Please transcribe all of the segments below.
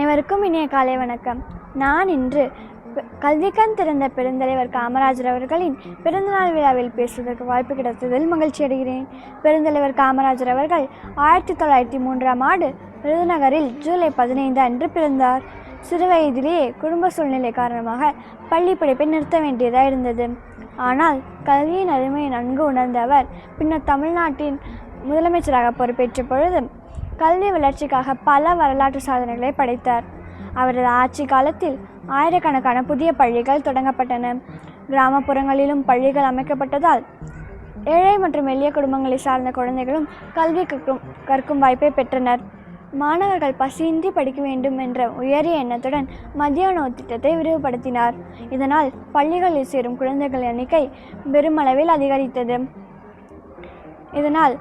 அனைவருக்கும் இனிய காலை வணக்கம். நான் இன்று கல்விக்கண் திறந்த பெருந்தலைவர் காமராஜர் அவர்களின் பிறந்தநாள் விழாவில் பேசுவதற்கு வாய்ப்பு கிடைத்ததில் மகிழ்ச்சி அடைகிறேன். பெருந்தலைவர் காமராஜர் அவர்கள் 1903 விருதுநகரில் ஜூலை 15 அன்று பிறந்தார். சிறுவயதிலேயே குடும்ப சூழ்நிலை காரணமாக பள்ளி படிப்பை நிறுத்த வேண்டியதாக இருந்தது. ஆனால் கல்வியின் அருமையை நன்கு உணர்ந்த அவர் பின்னர் தமிழ்நாட்டின் முதலமைச்சராக பொறுப்பேற்ற பொழுது கல்வி வளர்ச்சிக்காக பல வரலாற்று சாதனைகளை படைத்தார். அவரது ஆட்சி காலத்தில் ஆயிரக்கணக்கான புதிய பள்ளிகள் தொடங்கப்பட்டன. கிராமப்புறங்களிலும் பள்ளிகள் அமைக்கப்பட்டதால் ஏழை மற்றும் எளிய குடும்பங்களை சார்ந்த குழந்தைகளும் கல்வி கற்கும் வாய்ப்பை பெற்றனர். மாணவர்கள் பசியின்றி படிக்க வேண்டும் என்ற உயரிய எண்ணத்துடன் மதிய உணவு திட்டத்தை விரிவுபடுத்தினார். இதனால் பள்ளிகளில் சேரும் குழந்தைகள் எண்ணிக்கை பெருமளவில் அதிகரித்தது. இதனால்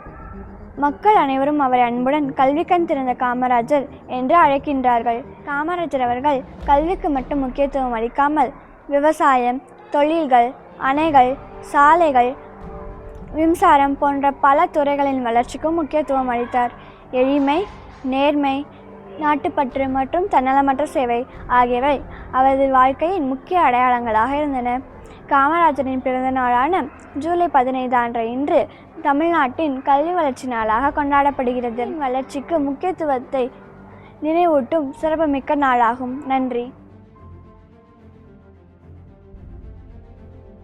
மக்கள் அனைவரும் அவரை அன்புடன் கல்விக்கண் திறந்த காமராஜர் என்று அழைக்கின்றார்கள். காமராஜர் அவர்கள் கல்விக்கு மட்டும் முக்கியத்துவம் அளிக்காமல் விவசாயம், தொழில்கள், அணைகள், சாலைகள், மின்சாரம் போன்ற பல துறைகளின் வளர்ச்சிக்கும் முக்கியத்துவம் அளித்தார். எளிமை, நேர்மை, நாட்டுப்பற்று மற்றும் தன்னலமற்ற சேவை ஆகியவை அவரது வாழ்க்கையின் முக்கிய அடையாளங்களாக இருந்தன. காமராஜரின் பிறந்த நாளான ஜூலை 15 அன்று இன்று தமிழ்நாட்டின் கல்வி வளர்ச்சி நாளாக கொண்டாடப்படுகிறது. வளர்ச்சிக்கு முக்கியத்துவத்தை நினைவூட்டும் சிறப்புமிக்க நாளாகும். நன்றி.